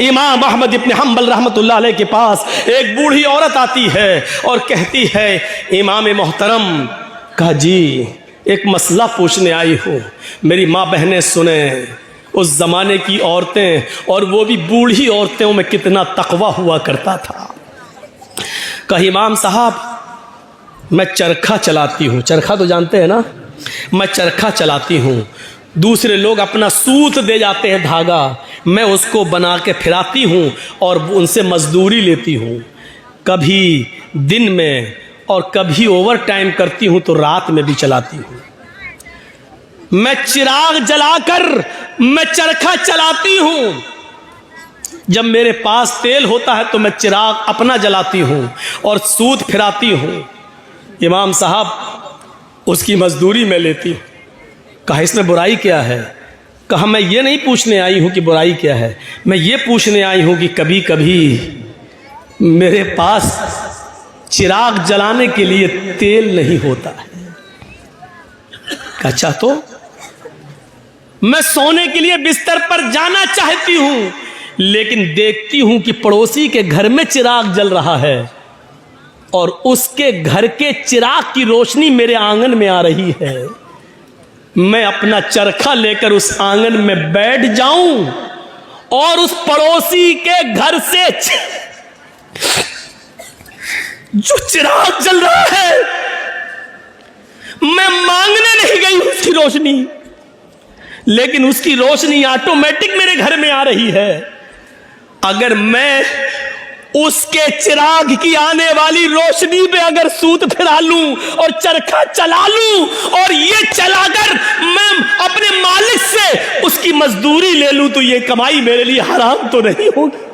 इमाम अहमद इब्न हम्बल रहमतुल्लाह अलैह के पास एक बूढ़ी औरत आती है और कहती है, इमाम मोहतरम, कहा जी एक मसला पूछने आई हूँ, मेरी माँ बहनें सुने, उस ज़माने की औरतें और वो भी बूढ़ी औरतों में कितना तकवा हुआ करता था। कहा इमाम साहब मैं चरखा चलाती हूँ, चरखा तो जानते हैं ना, मैं चरखा चलाती हूँ, दूसरे लोग अपना सूत दे जाते हैं धागा, मैं उसको बना के फिराती हूँ और उनसे मजदूरी लेती हूँ, कभी दिन में और कभी ओवर टाइम करती हूँ तो रात में भी चलाती हूँ। मैं चिराग जलाकर मैं चरखा चलाती हूँ, जब मेरे पास तेल होता है तो मैं चिराग अपना जलाती हूँ और सूत फिराती हूँ। इमाम साहब उसकी मजदूरी में लेती हूँ। कहा इसमें बुराई क्या है? कहा मैं ये नहीं पूछने आई हूँ कि बुराई क्या है, मैं ये पूछने आई हूँ कि कभी कभी मेरे पास चिराग जलाने के लिए तेल नहीं होता है। अच्छा तो मैं सोने के लिए बिस्तर पर जाना चाहती हूँ, लेकिन देखती हूँ कि पड़ोसी के घर में चिराग जल रहा है और उसके घर के चिराग की रोशनी मेरे आंगन में आ रही है। मैं अपना चरखा लेकर उस आंगन में बैठ जाऊं और उस पड़ोसी के घर से जो चिराग जल रहा है, मैं मांगने नहीं गई उसकी रोशनी, लेकिन उसकी रोशनी ऑटोमेटिक मेरे घर में आ रही है। अगर मैं उसके चिराग की आने वाली रोशनी पे अगर सूत फिरा लूं और चरखा चला लूं और ये चलाकर मैं अपने मालिक से उसकी मजदूरी ले लूं, तो ये कमाई मेरे लिए हराम तो नहीं होगी?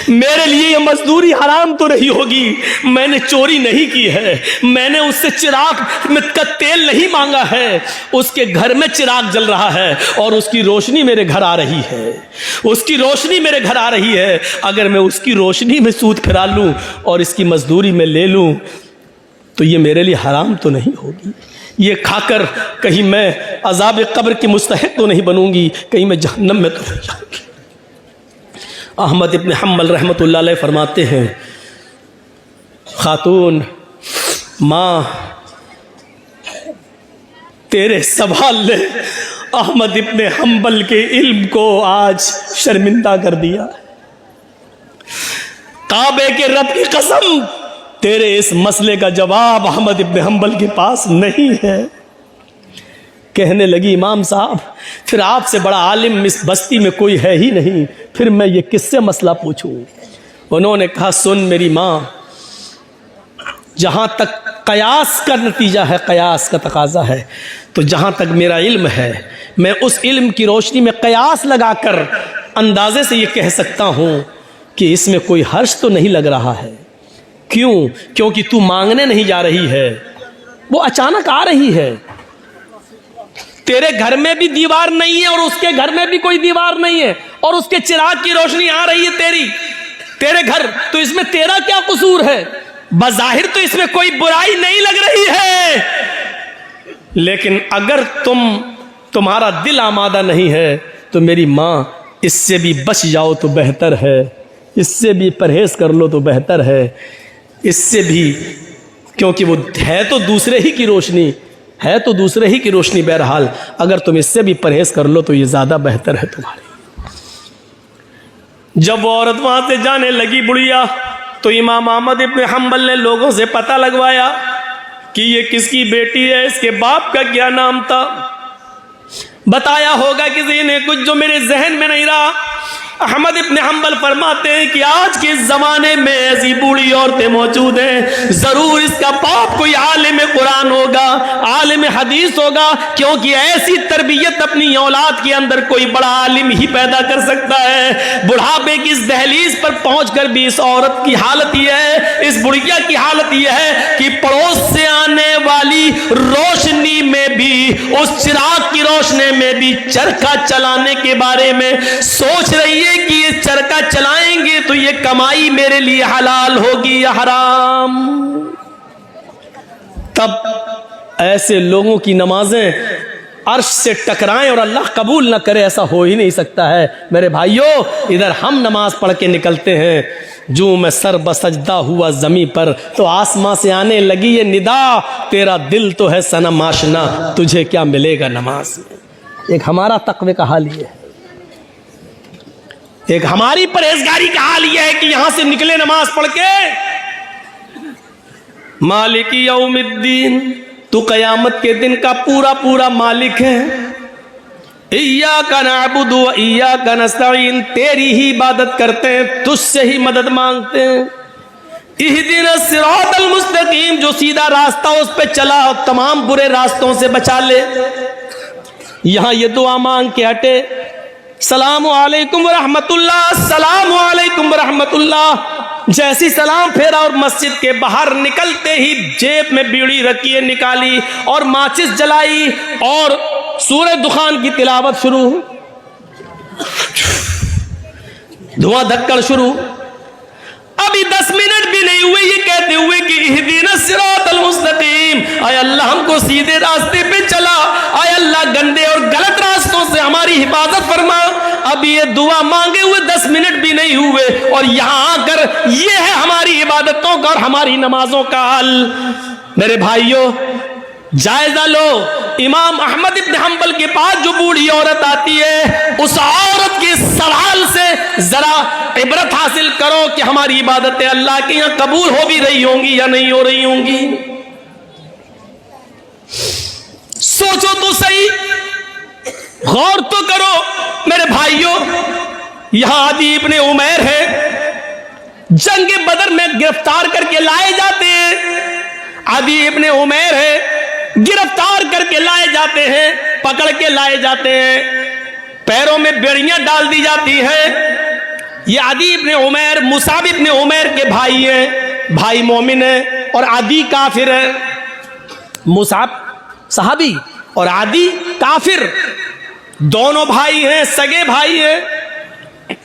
मेरे लिए ये मजदूरी हराम तो नहीं होगी? मैंने चोरी नहीं की है, मैंने उससे चिराग में का तेल नहीं मांगा है, उसके घर में चिराग जल रहा है और उसकी रोशनी मेरे घर आ रही है, उसकी रोशनी मेरे घर आ रही है। अगर मैं उसकी रोशनी में सूत फिरा लूं और इसकी मजदूरी में ले लूं तो ये मेरे लिए हराम तो नहीं होगी? ये खाकर कहीं मैं अज़ाब कब्र की मुस्तहिक तो नहीं बनूंगी, कहीं मैं जहन्नम में तो नहीं जाऊंगी? अहमद इब्न हम्बल रहमतुल्लाह अलैह फरमाते हैं, खातून माँ तेरे सवाल ने अहमद इब्न हम्बल के इल्म को आज शर्मिंदा कर दिया। काबे के रब की कसम, तेरे इस मसले का जवाब अहमद इब्न हम्बल के पास नहीं है। कहने लगी, इमाम साहब फिर आपसे बड़ा आलिम इस बस्ती में कोई है ही नहीं, फिर मैं ये किससे मसला पूछूं? उन्होंने कहा, सुन मेरी माँ, जहाँ तक कयास का नतीजा है, कयास का तकाजा है, तो जहाँ तक मेरा इल्म है, मैं उस इल्म की रोशनी में कयास लगाकर अंदाजे से ये कह सकता हूँ कि इसमें कोई हर्ष तो नहीं लग रहा है। क्यों? क्योंकि तू मांगने नहीं जा रही है, वो अचानक आ रही है। तेरे घर में भी दीवार नहीं है और उसके घर में भी कोई दीवार नहीं है और उसके चिराग की रोशनी आ रही है तेरे घर, तो इसमें तेरा क्या कसूर है? बज़ाहिर तो इसमें कोई बुराई नहीं लग रही है, लेकिन अगर तुम्हारा दिल आमादा नहीं है तो मेरी माँ इससे भी बच जाओ तो बेहतर है, इससे भी परहेज कर लो तो बेहतर है, इससे भी, क्योंकि वो है तो दूसरे ही की रोशनी, है तो दूसरे ही की रोशनी। बहरहाल अगर तुम इससे भी परहेज कर लो तो ये ज़्यादा बेहतर है तुम्हारे। जब वो औरत वहाँ से जाने लगी बुढ़िया, तो इमाम अहमद इब्न हम्बल ने लोगों से पता लगवाया कि ये किसकी बेटी है, इसके बाप का क्या नाम था। बताया होगा किसी ने कुछ जो मेरे जहन में नहीं रहा। अहमद इब्न हम्बल फरमाते हैं कि आज के ज़माने में ऐसी बूढ़ी औरतें मौजूद हैं, ज़रूर इसका बाप कोई आलिम कुरान होगा, आलिम हदीस होगा, क्योंकि ऐसी तरबियत अपनी औलाद के अंदर कोई बड़ा आलिम ही पैदा कर सकता है। बुढ़ापे की इस दहलीज पर पहुंचकर भी इस औरत की हालत यह है, इस बुढ़िया की हालत यह है कि पड़ोस से आने वाली रोशनी में भी, उस चिराग की रोशनी में भी चरखा चलाने के बारे में सोच रही है कि ये चरखा चलाएंगे तो ये कमाई मेरे लिए हलाल होगी या हराम। तब ऐसे लोगों की नमाजें अर्श से टकराएं और अल्लाह कबूल न करे, ऐसा हो ही नहीं सकता है। मेरे भाइयों, इधर हम नमाज पढ़ के निकलते हैं, जो मैं सर बसजदा हुआ जमी पर, तो आसमां से आने लगी ये निदा, तेरा दिल तो है सनम आशना, तुझे क्या मिलेगा नमाज में। एक हमारा तकवे का हाल ये है, एक हमारी परहेजगारी का हाल यह है कि यहां से निकले नमाज पढ़ के, मालिकी यौमिद्दीन, तू कयामत के दिन का पूरा पूरा मालिक है। इय्याका नअबुदु व इय्याका नस्तईन, तेरी ही इबादत करते हैं, तुझसे ही मदद मांगते हैं। इहदिनस सिरातल मुस्तकीम, जो सीधा रास्ता उस पे चला और तमाम बुरे रास्तों से बचा ले। यहां ये दुआ मांग के हटे, सलामु अलैकुम व रहमतुल्लाह, सलामु अलैकुम व रहमतुल्लाह। जैसी सलाम फेरा और मस्जिद के बाहर निकलते ही जेब में बीड़ी रखी है, निकाली और माचिस जलाई और सूरह दुखान की तिलावत शुरू, धुआं धक्कड़ शुरू। अभी 10 मिनट भी नहीं हुए ये कहते हुए कि इहदिनस सिरातल मुस्तकीम, आय अल्लाह हमको सीधे रास्ते पे चला, आय अल्लाह गंदे और गलत रास्तों से हमारी हिफाजत फरमा। अभी ये दुआ मांगे हुए 10 मिनट भी नहीं हुए और यहां आकर ये है हमारी इबादतों का और हमारी नमाजों का हाल। मेरे भाइयों, जायजा लो, इमाम अहमद इब्न हंबल के पास जो बूढ़ी औरत आती है, उस औरत के सवाल से जरा इबरत हासिल करो कि हमारी इबादतें अल्लाह के यहां कबूल हो भी रही होंगी या नहीं हो रही होंगी। सोचो तो सही, गौर तो करो। मेरे भाइयों, यहां आदि इब्ने उमैर है, जंग बदर में गिरफ्तार करके लाए जाते हैं। आदि इब्ने उमैर है, गिरफ्तार करके लाए जाते हैं, पकड़ के लाए जाते हैं, पैरों में बेड़ियां डाल दी जाती हैं। ये आदि इब्ने उमैर मुसाब इब्ने उमैर के भाई हैं, भाई मोमिन है और आदि काफिर है। मुसाब सहाबी और आदि काफिर, दोनों भाई हैं, सगे भाई हैं।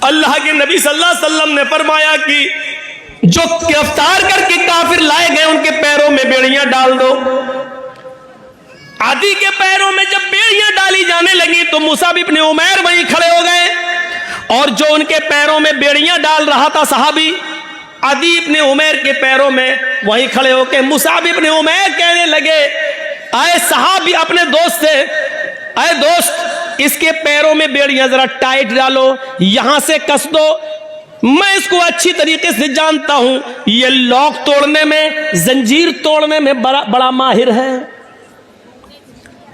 अल्लाह के नबी सल्लल्लाहु अलैहि वसल्लम ने फरमाया कि जो गिरफ्तार करके काफिर लाए गए उनके पैरों में बेड़ियां डाल दो। आदि के पैरों में जब बेड़ियां डाली जाने लगी तो मुसाब इब्ने उमैर वहीं खड़े हो गए और जो उनके पैरों में बेड़ियां डाल रहा था सहाबी, आदि इब्ने उमैर के पैरों में वहीं खड़े होकर मुसाब इब्ने उमैर कहने लगे, आए सहाबी अपने दोस्त से, आए दोस्त इसके पैरों में बेड़ियां जरा टाइट डालो, यहां से कस दो, मैं इसको अच्छी तरीके से जानता हूं, ये लॉक तोड़ने में, जंजीर तोड़ने में बड़ा माहिर है,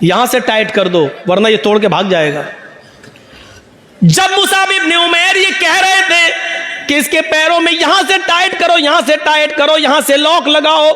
यहां से टाइट कर दो वरना ये तोड़ के भाग जाएगा। जब मुसाब इब्ने उमैर ये कह रहे थे कि इसके पैरों में यहां से टाइट करो, यहां से टाइट करो, यहां से लॉक लगाओ,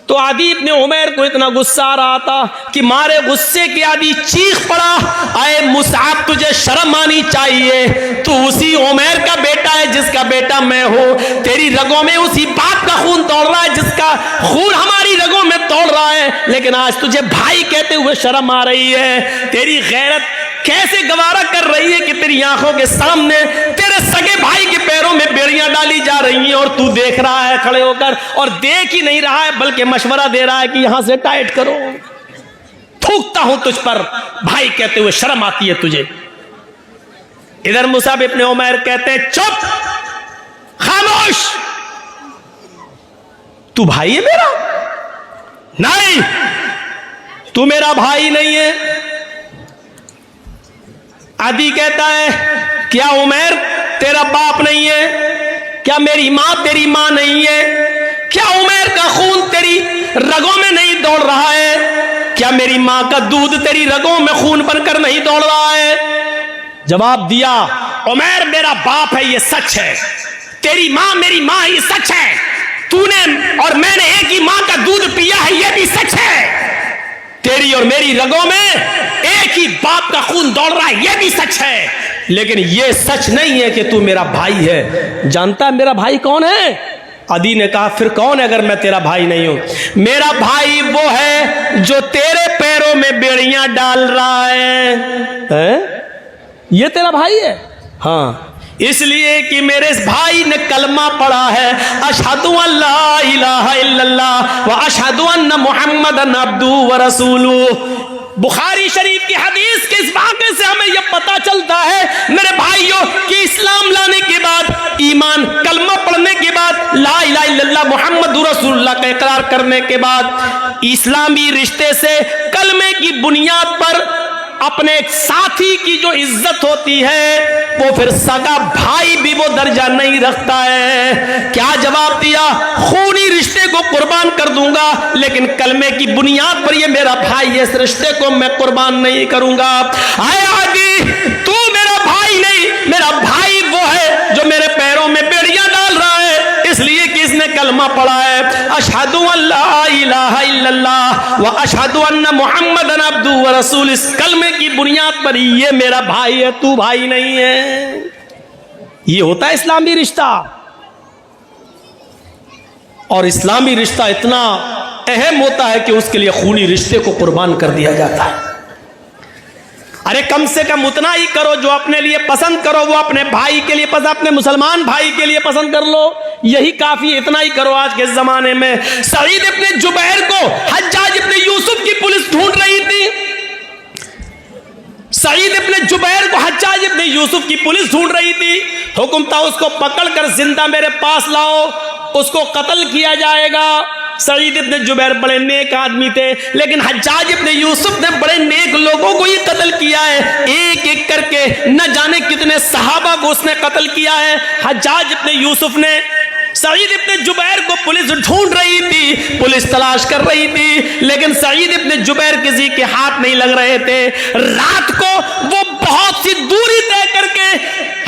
तो आदि इब्ने उमैर को इतना गुस्सा आ रहा था कि मारे गुस्से के आदि चीख पड़ा, आए मुसाब तुझे शर्म आनी चाहिए, तू उसी उमैर का बेटा है जिसका बेटा मैं हूं, तेरी रगों में उसी बाप का खून दौड़ रहा है जिसका खून हमारी रगों में दौड़ रहा है, लेकिन आज तुझे भाई कहते हुए शर्म आ रही है। तेरी गैरत कैसे गवारा कर रही है कि तेरी आंखों के सामने तेरे सगे भाई के पैरों में बेड़ियां डाली जा रही हैं और तू देख रहा है खड़े होकर, और देख ही नहीं रहा है बल्कि मशवरा दे रहा है कि यहां से टाइट करो। थूकता हूं तुझ पर भाई कहते हुए, शर्म आती है तुझे। इधर मुसाब इब्ने उमैर कहते हैं, चुप, खामोश, तू भाई है मेरा? नहीं, तू मेरा भाई नहीं है। आदि कहता है, क्या उमैर तेरा बाप नहीं है? क्या मेरी मां तेरी मां नहीं है? क्या उमैर का खून तेरी रगों में नहीं दौड़ रहा है? क्या मेरी मां का दूध तेरी रगों में खून बनकर नहीं दौड़ रहा है? जवाब दिया, उमैर मेरा बाप है, ये सच है। तेरी मां मेरी मां, ये सच है। तूने और मैंने एक ही मां का दूध पिया है, ये भी सच है। तेरी और मेरी रगों में एक ही बाप का खून दौड़ रहा है, यह भी सच है। लेकिन यह सच नहीं है कि तू मेरा भाई है। जानता है मेरा भाई कौन है? आदि ने कहा, फिर कौन है अगर मैं तेरा भाई नहीं हूं? मेरा भाई वो है जो तेरे पैरों में बेड़ियां डाल रहा है? ये तेरा भाई है? हाँ, इसलिए कि मेरे इस भाई ने कलमा पढ़ा है, अशहदु अल्ला इलाहा इल्लल्लाह व अशहदु अन्ना मुहम्मदन अब्दुहु व रसूलुहु। बुखारी शरीफ की हदीस के इस वाक़े से हमें यह पता चलता है मेरे भाइयों कि इस्लाम लाने के बाद, ईमान कलमा पढ़ने के बाद, ला इलाहा इल्लल्लाह मुहम्मदुर रसूलुल्लाह का इकरार करने के बाद, इस्लामी रिश्ते से कलमे की बुनियाद पर अपने एक साथी की जो इज्जत होती है वो फिर सगा भाई भी वो दर्जा नहीं रखता है। क्या जवाब दिया? खूनी रिश्ते को कुर्बान कर दूंगा, लेकिन कलमे की बुनियाद पर ये मेरा भाई है, इस रिश्ते को मैं कुर्बान नहीं करूंगा। आए आगे, तू मेरा भाई नहीं, मेरा भाई वो है जो मेरे पैरों में बेड़ियां डाल रहा है इसलिए कि इसने कलमा पढ़ा है, अशहदु अल्ला इलाहा इल्लल्लाह व अशहदु अन्ना मुहम्मदन अब्दुहु व रसूल। इस कलमे की बुनियाद पर ये मेरा भाई है, तू भाई नहीं है। ये होता है इस्लामी रिश्ता। और इस्लामी रिश्ता इतना अहम होता है कि उसके लिए खूनी रिश्ते को कुर्बान कर दिया जाता है। अरे कम से कम उतना ही करो जो अपने लिए पसंद करो, वो अपने भाई के लिए पसंद, अपने मुसलमान भाई के लिए पसंद कर लो, यही काफी। इतना ही करो। आज के जमाने में सईद इब्ने जुबैर को हज्जाज इब्ने यूसुफ की पुलिस ढूंढ रही थी। सईद इब्ने जुबैर को हज्जाज इब्ने यूसुफ की पुलिस ढूंढ रही थी। हुक्म था उसको पकड़कर जिंदा मेरे पास लाओ, उसको कत्ल किया जाएगा। सईद इब्ने जुबैर बड़े नेक आदमी थे, लेकिन हज्जाज इब्ने यूसुफ ने बड़े नेक लोगों को ही कत्ल किया है। एक एक करके न जाने कितने सहाबा को उसने कत्ल किया है। हज्जाज इब्ने यूसुफ ने सईद इब्ने जुबैर को पुलिस ढूंढ रही थी, पुलिस तलाश कर रही थी, लेकिन सईद इब्ने जुबैर किसी के हाथ नहीं लग रहे थे। रात को वो बहुत सी दूरी तय करके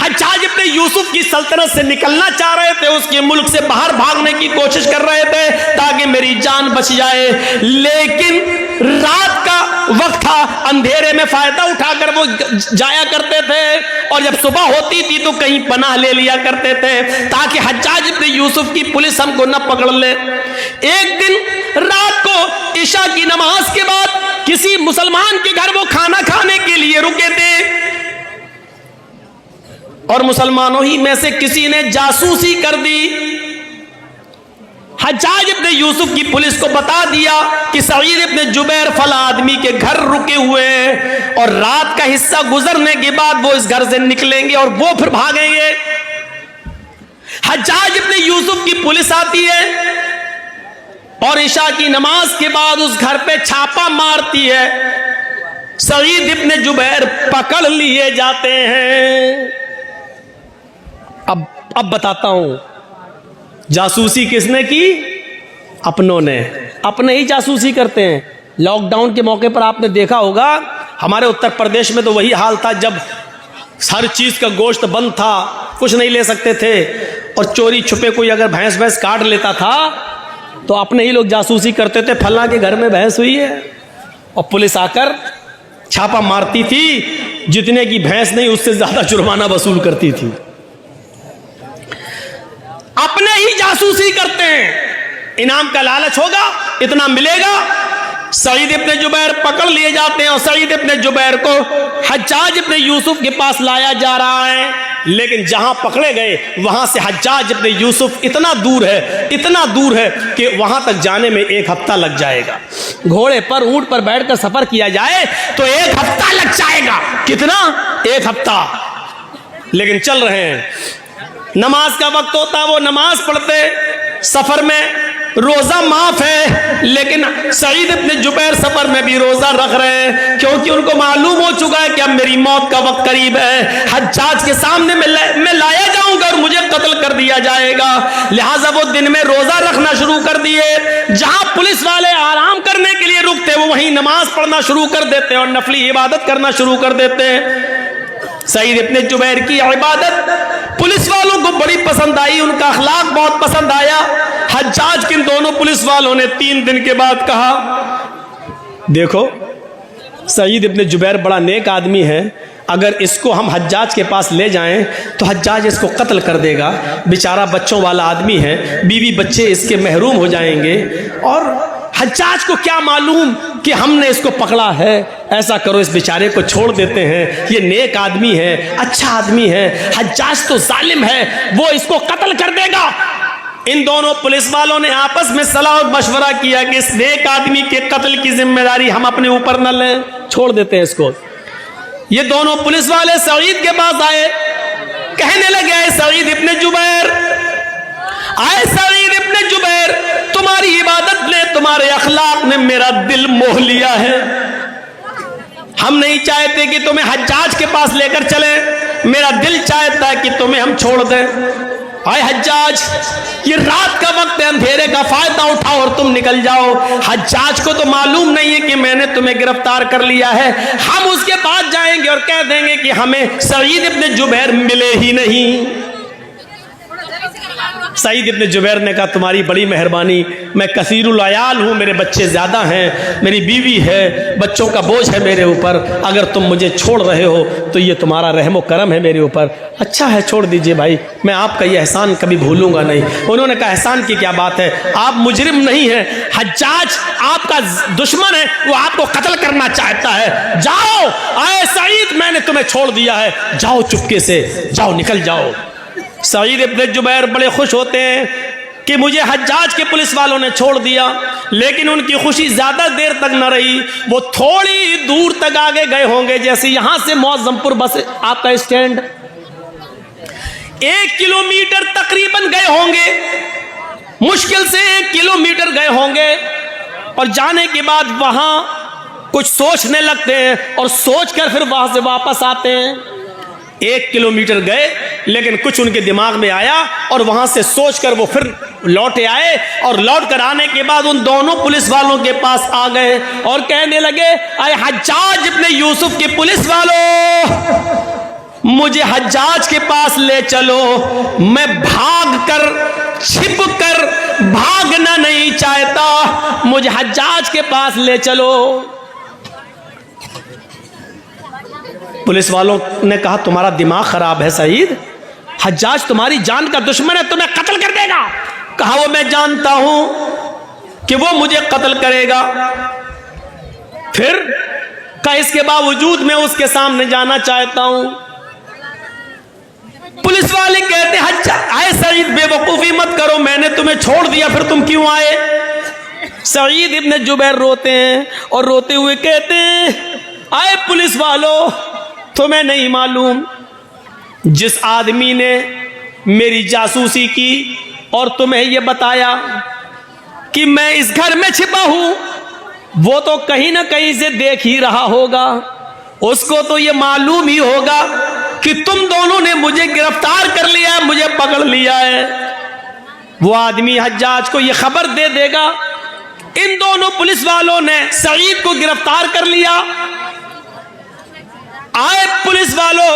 हज्जाज इब्ने यूसुफ की सल्तनत से निकलना चाह रहे थे, उसके मुल्क से बाहर भागने की कोशिश कर रहे थे ताकि मेरी जान बच जाए। लेकिन रात का वक्त था, अंधेरे में फायदा उठाकर वो जाया करते थे, और जब सुबह होती थी तो कहीं पनाह ले लिया करते थे ताकि हज्जाज इब्ने यूसुफ की पुलिस हमको न पकड़ ले। एक दिन रात को इशा की नमाज के बाद किसी मुसलमान के घर वो खाना खाने के लिए रुके थे, और मुसलमानों ही में से किसी ने जासूसी कर दी। हज्जाज इब्ने यूसुफ की पुलिस को बता दिया कि सईद इब्ने जुबैर फला आदमी के घर रुके हुए हैं, और रात का हिस्सा गुजरने के बाद वो इस घर से निकलेंगे और वो फिर भागेंगे। हज्जाज इब्ने यूसुफ की पुलिस आती है और इशा की नमाज के बाद उस घर पे छापा मारती है। सईद इब्ने जुबैर पकड़ लिए जाते हैं। अब बताता हूं, जासूसी किसने की? अपनों ने। अपने ही जासूसी करते हैं। लॉकडाउन के मौके पर आपने देखा होगा, हमारे उत्तर प्रदेश में तो वही हाल था, जब हर चीज का गोश्त बंद था, कुछ नहीं ले सकते थे, और चोरी छुपे कोई अगर भैंस काट लेता था तो अपने ही लोग जासूसी करते थे, फलां के घर में भैंस हुई है, और पुलिस आकर छापा मारती थी। जितने की भैंस नहीं उससे ज्यादा जुर्माना वसूल करती थी। अपने ही जासूसी करते हैं। इनाम का लालच होगा, इतना मिलेगा। सईद इब्ने जुबैर पकड़ लिए जाते हैं, और सईद इब्ने जुबैर को हज्जाज इब्ने यूसुफ के पास लाया जा रहा है। लेकिन जहां पकड़े गए वहां से हज्जाज इब्ने यूसुफ इतना दूर है कि वहां तक जाने में 1 हफ्ता लग जाएगा। घोड़े पर, ऊंट पर बैठकर सफर किया जाए तो 1 हफ्ता लग जाएगा। कितना? 1 हफ्ता। लेकिन चल रहे हैं। नमाज का वक्त होता, वो नमाज पढ़ते। सफर में रोजा माफ है, लेकिन सईद इब्ने जुबैर सफर में भी रोजा रख रहे हैं, क्योंकि उनको मालूम हो चुका है कि अब मेरी मौत का वक्त करीब है। हज्जाज के सामने मैं लाया जाऊंगा और मुझे कत्ल कर दिया जाएगा। लिहाजा वो दिन में रोजा रखना शुरू कर दिए। जहां पुलिस वाले आराम करने के लिए रुकते, वो वहीं नमाज पढ़ना शुरू कर देते और नफली इबादत करना शुरू कर देते। सईद इब्ने जुबैर की इबादत पुलिस वालों को बड़ी पसंद आई, उनका अखलाक बहुत पसंद आया। हज्जाज किन दोनों पुलिस वालों ने 3 दिन के बाद कहा, देखो सईद इब्ने जुबैर बड़ा नेक आदमी है, अगर इसको हम हज्जाज के पास ले जाएं तो हज्जाज इसको कत्ल कर देगा। बेचारा बच्चों वाला आदमी है, बीवी बच्चे इसके महरूम हो जाएंगे, और हज्जाज को क्या मालूम कि हमने इसको पकड़ा है। ऐसा करो, इस बेचारे को छोड़ देते हैं, ये नेक आदमी है, अच्छा आदमी है। हज्जाज तो जालिम है, वो इसको कत्ल कर देगा। इन दोनों पुलिस वालों ने आपस में सलाह और मशवरा किया कि इस नेक आदमी के कत्ल की जिम्मेदारी हम अपने ऊपर न लें, छोड़ देते हैं इसको। ये दोनों पुलिस वाले सईद के पास आए, कहने लगे, आए सईद इब्ने जुबैर, आए सईद इब्ने जुबैर, तुम्हारी इबादत ने, तुम्हारे अखलाक ने मेरा दिल मोह लिया है। हम नहीं चाहते कि तुम्हें हज्जाज के पास लेकर चले, मेरा दिल चाहता है कि तुम्हें हम छोड़ दें। आए हज्जाज, ये रात का वक्त है, अंधेरे का फायदा उठाओ और तुम निकल जाओ। हज्जाज को तो मालूम नहीं है कि मैंने तुम्हें गिरफ्तार कर लिया है। हम उसके पास जाएंगे और कह देंगे कि हमें सईद इब्ने जुबैर मिले ही नहीं। सईद इब्ने जुबैर ने कहा, तुम्हारी बड़ी मेहरबानी, मैं कसीरुल अयाल हूँ, मेरे बच्चे ज़्यादा हैं, मेरी बीवी है, बच्चों का बोझ है मेरे ऊपर, अगर तुम मुझे छोड़ रहे हो तो ये तुम्हारा रहमो करम है मेरे ऊपर। अच्छा है, छोड़ दीजिए भाई, मैं आपका ये एहसान कभी भूलूंगा नहीं। उन्होंने कहा, एहसान की क्या बात है, आप मुजरिम नहीं हैं, हज्जाज आपका दुश्मन है, वो आपको कत्ल करना चाहता है। जाओ, आए सईद, मैंने तुम्हें छोड़ दिया है, जाओ चुपके से, जाओ, निकल जाओ। सईद इब्ने जुबैर बड़े खुश होते हैं कि मुझे हज्जाज के पुलिस वालों ने छोड़ दिया, लेकिन उनकी खुशी ज्यादा देर तक न रही। वो थोड़ी दूर तक आगे गए होंगे, जैसे यहां से मौजमपुर बस आपका स्टैंड 1 किलोमीटर तकरीबन गए होंगे, मुश्किल से 1 किलोमीटर गए होंगे। और जाने के बाद वहां कुछ सोचने लगते हैं और सोचकर फिर वहां से वापस आते हैं। 1 किलोमीटर गए, लेकिन कुछ उनके दिमाग में आया और वहां से सोचकर वो फिर लौटे आए। और लौट कर आने के बाद उन दोनों पुलिस वालों के पास आ गए और कहने लगे, अरे हज्जाज इब्ने यूसुफ के पुलिस वालों, मुझे हज्जाज के पास ले चलो, मैं भाग कर, छिप कर भागना नहीं चाहता, मुझे हज्जाज के पास ले चलो। पुलिस वालों ने कहा, तुम्हारा दिमाग खराब है सईद, हज्जाज तुम्हारी जान का दुश्मन है, तुम्हें कत्ल कर देगा। कहा, वो मैं जानता हूं कि वो मुझे कत्ल करेगा। फिर कहा, इसके बावजूद मैं उसके सामने जाना चाहता हूं। पुलिस वाले कहते, हज्जाज, आए सईद, बेवकूफी मत करो, मैंने तुम्हें छोड़ दिया, फिर तुम क्यों आए? सईद इब्ने जुबैर रोते हैं और रोते हुए कहते हैं, आए पुलिस वालों, तुम्हें नहीं मालूम, जिस आदमी ने मेरी जासूसी की और तुम्हें यह बताया कि मैं इस घर में छिपा हूं, वो तो कहीं ना कहीं से देख ही रहा होगा, उसको तो यह मालूम ही होगा कि तुम दोनों ने मुझे गिरफ्तार कर लिया है, मुझे पकड़ लिया है। वो आदमी हज्जाज को यह खबर दे देगा, इन दोनों पुलिस वालों ने सईद को गिरफ्तार कर लिया। आए पुलिस वालों,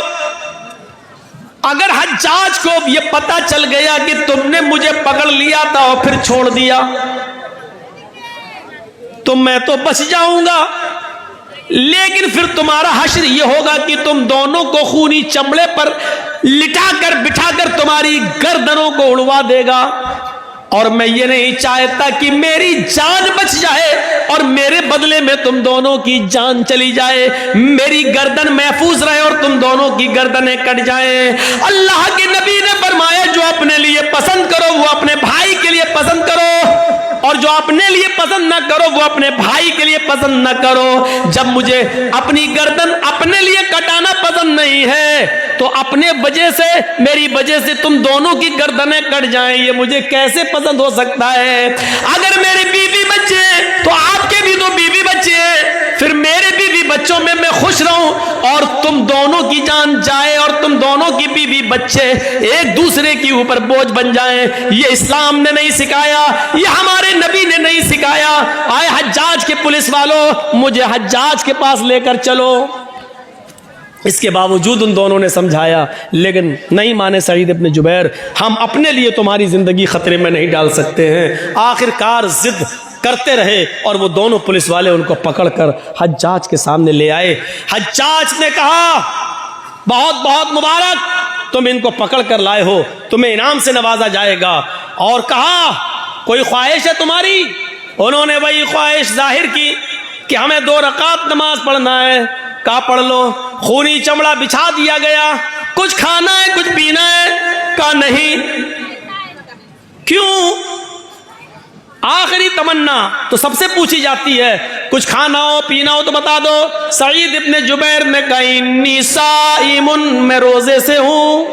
अगर हज्जाज को ये पता चल गया कि तुमने मुझे पकड़ लिया था और फिर छोड़ दिया, तो मैं तो बच जाऊंगा, लेकिन फिर तुम्हारा हश्र ये होगा कि तुम दोनों को खूनी चमड़े पर लिटाकर बिठाकर तुम्हारी गर्दनों को उड़वा देगा। और मैं ये नहीं चाहता कि मेरी जान बच जाए और मेरे बदले में तुम दोनों की जान चली जाए, मेरी गर्दन महफूज रहे और तुम दोनों की गर्दनें कट जाए। अल्लाह के नबी ने फरमाया, जो अपने लिए पसंद करो वो अपने भाई के लिए पसंद करो, और जो अपने लिए पसंद ना करो वो अपने भाई के लिए पसंद ना करो। जब मुझे अपनी गर्दन अपने लिए कटाना पसंद नहीं है, तो अपने वजह से, मेरी वजह से तुम दोनों की गर्दनें कट जाएं, ये मुझे कैसे पसंद हो सकता है? अगर मेरे बीवी बच्चे तो आपके भी तो बीवी बच्चे हैं, फिर मेरे बीवी बच्चों में मैं खुश रहूं और तुम दोनों की जान जाए और तुम दोनों की बीवी बच्चे एक दूसरे के ऊपर बोझ बन जाएं, ये इस्लाम ने नहीं सिखाया, ये हमारे नबी ने नहीं सिखाया। आए हज्जाज के पुलिस वालों, मुझे हज्जाज के पास लेकर चलो। इसके बावजूद उन दोनों ने समझाया, लेकिन नहीं माने सईद इब्ने जुबैर, हम अपने लिए तुम्हारी जिंदगी खतरे में नहीं डाल सकते हैं। आखिरकार जिद करते रहे और वो दोनों पुलिस वाले उनको पकड़कर हज्जाज के सामने ले आए। हज्जाज ने कहा, बहुत बहुत मुबारक, तुम इनको पकड़ कर लाए हो, तुम्हें इनाम से नवाजा जाएगा। और कहा, कोई ख्वाहिश है तुम्हारी? उन्होंने वही ख्वाहिश जाहिर की कि हमें 2 रकात नमाज पढ़ना है। कहा, पढ़ लो। खूनी चमड़ा बिछा दिया गया, कुछ खाना है कुछ पीना है? कहा, नहीं। क्यों? आखिरी तमन्ना तो सबसे पूछी जाती है, कुछ खाना हो पीना हो तो बता दो। सईद इब्ने जुबैर ने कहा इन्नी साइमुन, मैं रोजे से हूं।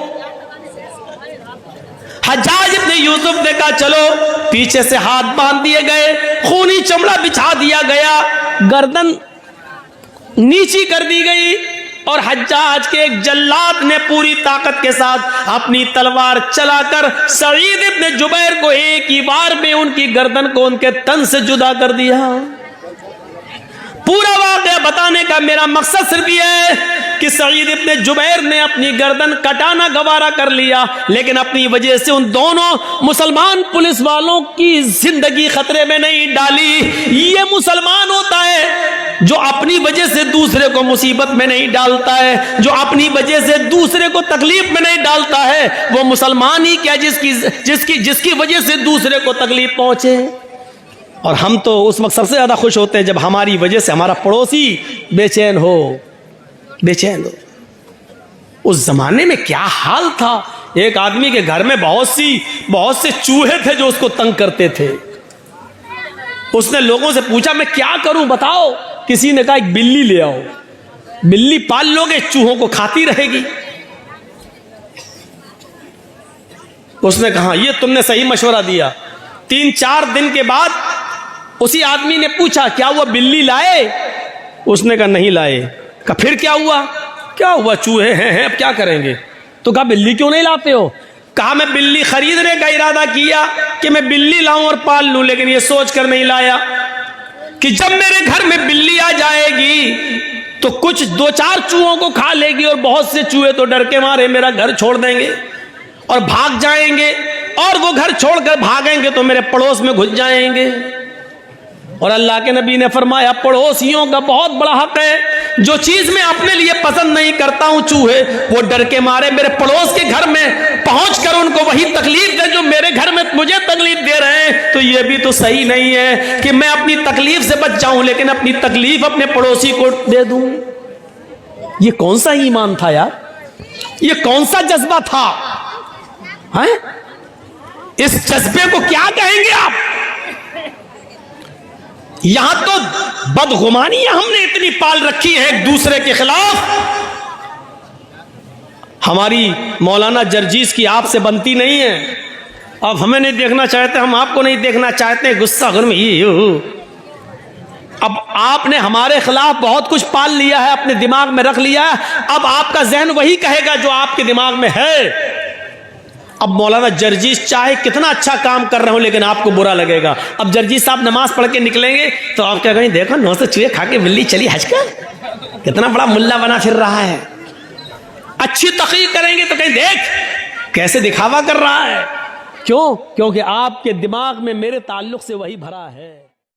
हज्जाज इब्ने यूसुफ ने कहा चलो, पीछे से हाथ बांध दिए गए, खूनी चमड़ा बिछा दिया गया, गर्दन नीची कर दी गई और हज्जाज के एक जल्लाद ने पूरी ताकत के साथ अपनी तलवार चलाकर सईद इब्ने जुबैर को एक ही बार में उनकी गर्दन को उनके तन से जुदा कर दिया। पूरा वाक़या बताने का मेरा मकसद सिर्फ यह है कि सईद इब्ने जुबैर ने अपनी गर्दन कटाना गवारा कर लिया, लेकिन अपनी वजह से उन दोनों मुसलमान पुलिस वालों की जिंदगी खतरे में नहीं डाली। ये मुसलमान होता है जो अपनी वजह से दूसरे को मुसीबत में नहीं डालता है, जो अपनी वजह से दूसरे को तकलीफ में नहीं डालता है। वो मुसलमान ही क्या जिसकी वजह से दूसरे को तकलीफ पहुंचे। और हम तो उस वक्त सबसे ज्यादा खुश होते हैं जब हमारी वजह से हमारा पड़ोसी बेचैन हो। उस जमाने में क्या हाल था, एक आदमी के घर में बहुत से चूहे थे जो उसको तंग करते थे। उसने लोगों से पूछा मैं क्या करूं बताओ। किसी ने कहा एक बिल्ली ले आओ, बिल्ली पाल लोगे, चूहों को खाती रहेगी। उसने कहा ये तुमने सही मशवरा दिया। 3-4 दिन के बाद उसी आदमी ने पूछा क्या हुआ, बिल्ली लाए? उसने कहा नहीं लाए। कहा फिर क्या हुआ? क्या हुआ, चूहे हैं, अब क्या करेंगे? तो कहा बिल्ली क्यों नहीं लाते हो? कहा मैं बिल्ली खरीदने का इरादा किया कि मैं बिल्ली लाऊं और पाल लूं, लेकिन ये सोच कर नहीं लाया कि जब मेरे घर में बिल्ली आ जाएगी तो कुछ 2-4 चूहों को खा लेगी और बहुत से चूहे तो डर के मारे मेरा घर छोड़ देंगे और भाग जाएंगे, और वो घर छोड़कर भागेंगे तो मेरे पड़ोस में घुस जाएंगे। और अल्लाह के नबी ने फरमाया पड़ोसियों का बहुत बड़ा हक है। जो चीज मैं अपने लिए पसंद नहीं करता हूं, चूहे वो डर के मारे मेरे पड़ोस के घर में पहुंचकर उनको वही तकलीफ दे जो मेरे घर में मुझे तकलीफ दे रहे हैं। तो ये भी तो सही नहीं है कि मैं अपनी तकलीफ से बच जाऊं लेकिन अपनी तकलीफ अपने पड़ोसी को दे दूं। ये कौन सा ईमान था यार, ये कौन सा जज्बा था है? इस जज्बे को क्या कहेंगे आप? यहां तो बदगुमानियां हमने इतनी पाल रखी है एक दूसरे के खिलाफ। हमारी मौलाना जर्जीस की आपसे बनती नहीं है, आप हमें नहीं देखना चाहते, हम आपको नहीं देखना चाहते, गुस्सा घर में ये हो। अब आपने हमारे खिलाफ बहुत कुछ पाल लिया है, अपने दिमाग में रख लिया है, अब आपका जहन वही कहेगा जो आपके दिमाग में है। अब मौलाना जर्जीस चाहे कितना अच्छा काम कर रहे हो लेकिन आपको बुरा लगेगा। अब जर्जीस साहब नमाज पढ़ के निकलेंगे तो आप क्या कहेंगे, देखो 9 से चूहे खा के बिल्ली चली हज कर, कितना बड़ा मुल्ला बना फिर रहा है। अच्छी तकरीर करेंगे तो कहीं देख कैसे दिखावा कर रहा है। क्यों? क्योंकि आपके दिमाग में मेरे ताल्लुक से वही भरा है।